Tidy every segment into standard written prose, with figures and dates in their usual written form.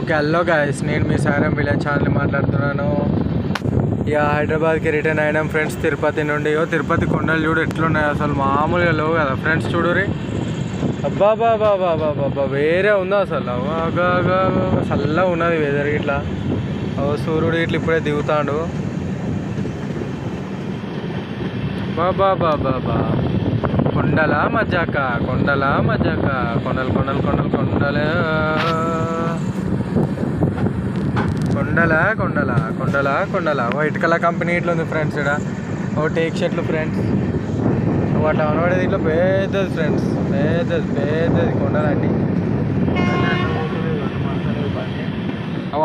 Okay hello guys, నేను మీ సారం village channel మాట్లాడుతున్నాను. ఇక హైదరాబాద్కి రిటర్న్ అయినాం ఫ్రెండ్స్ తిరుపతి నుండి. తిరుపతి కొండలు చూడు ఎట్లున్నాయి, అసలు మామూలుగా లేవు కదా ఫ్రెండ్స్. చూడురి, అబ్బా బాబా బాబా బాబా వేరే ఉందా అసలు. చల్లగా ఉన్నది వెదర్ ఇట్లా. సూర్యుడు ఇట్లా ఇప్పుడే దిగుతాడు. బాబా బాబా బా కొండల మజాక, కొండల మజాక, కొండలు కొండలు కొండలు కొండలే, కొండల కొండల కొండల కొండల. వైట్ కలర్ కంపెనీ ఇట్లా ఉంది ఫ్రెండ్స్. ఇక్కడ టేక్ షర్ట్లు ఫ్రెండ్స్. వాటి అనబడేది ఇట్లా పెద్దది ఫ్రెండ్స్, పెద్దది పెద్దది కొండలండి.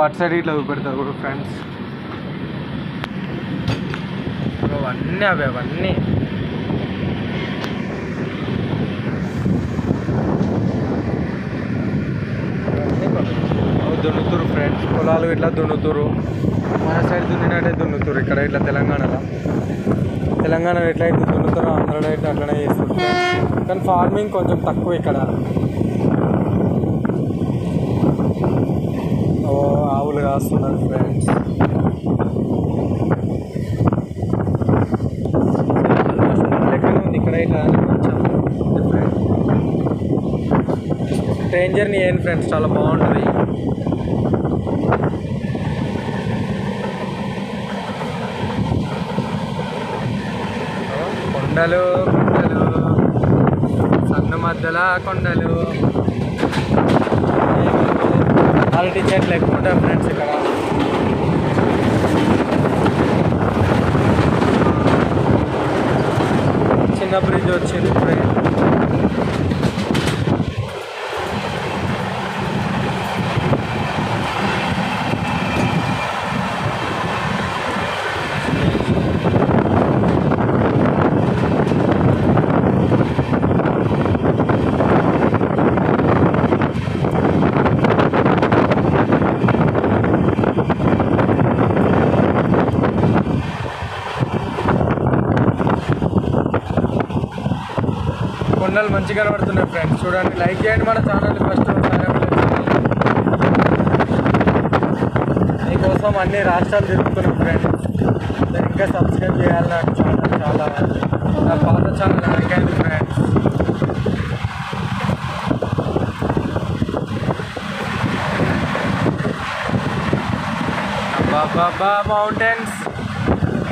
అటు సైడ్ ఇట్లా చూపెడతారు కూడా ఫ్రెండ్స్. అవన్నీ అవన్నీ దున్నుతురు ఫ్రెండ్స్. పొలాలు ఇట్లా దున్నుతురు. మన సైడ్ దున్నినట్టే దున్నుతురు ఇక్కడ ఇట్లా తెలంగాణలో ఎట్లయితే దున్నుతారో ఆంధ్రలో అయితే అట్లనే చేస్తారు. కానీ ఫార్మింగ్ కొంచెం తక్కువ ఇక్కడ. ఆవులు కాస్తున్నారు ఫ్రెండ్స్. ఇక్కడ ఇట్లా కొంచెం ట్రైన్ జర్నీ ఏంటి ఫ్రెండ్స్, చాలా బాగుంటుంది. కొండలు కొండలు సన్న మధ్యలో కొండలు. క్వాలిటీ చెట్లు ఎక్కువ ఉంటాయి ఫ్రెండ్స్ ఇక్కడ. చిన్న బ్రిడ్జ్ వచ్చింది ఇప్పుడే. కొండలు మంచిగా కనబడుతున్నాయి ఫ్రెండ్స్. చూడండి, లైక్ చేయండి మన ఛానల్ ఫస్ట్. మీకోసం అన్ని రాష్ట్రాలు తిరుగుతున్నాం ఫ్రెండ్స్. ఇంకా సబ్స్క్రైబ్ చేయాలి నాకు ఛానల్. చాలా నా పాత ఛానల్ అడిగైంది ఫ్రెండ్స్. బాబా మౌంటైన్స్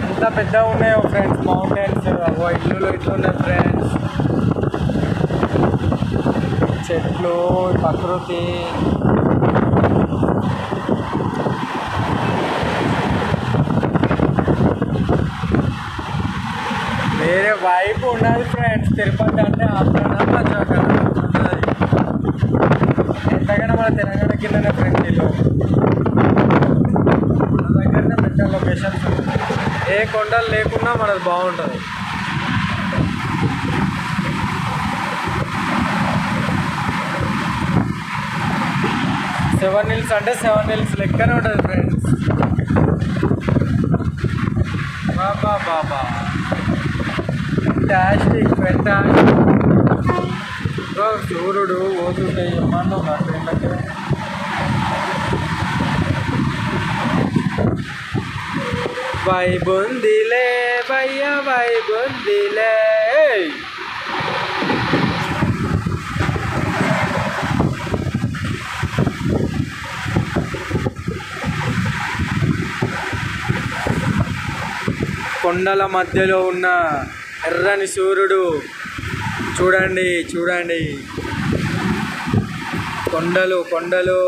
ఎంత పెద్దగా ఉన్నాయో ఫ్రెండ్స్. మౌంటైన్స్ ఇల్లులు ఇట్లున్నాయి ఫ్రెండ్స్. చెట్లు, ప్రకృతి. వేరే వైపు ఉన్నది ఫ్రెండ్స్. తిరుపతి అంటే ఆంధ్రనా మజాకనా ఉన్నది. ఎంతకైనా మన తెలంగాణ కిందనే ఫ్రెండ్స్. ఇల్లు మన దగ్గరనే పెట్టే లొకేషన్స్. ఏ కొండలు లేకున్నా మనది బాగుంటుంది. సెవెన్ హిల్స్ అంటే సెవెన్ హిల్స్ లెక్కనే ఉంటుంది ఫ్రెండ్స్. బాబా బాబా ఫ్యాంటాస్టిక్ ఫ్యాంటాస్టిక్. సూర్యుడు పోతుంటే ఏమన్నా నా ఫ్రెండ్లకి. వైబొందిలే భయ్య వైబొందిలే. కొండల మధ్యలో ఉన్న ఎర్రని సూర్యుడు చూడండి చూడండి. కొండలు కొండలు.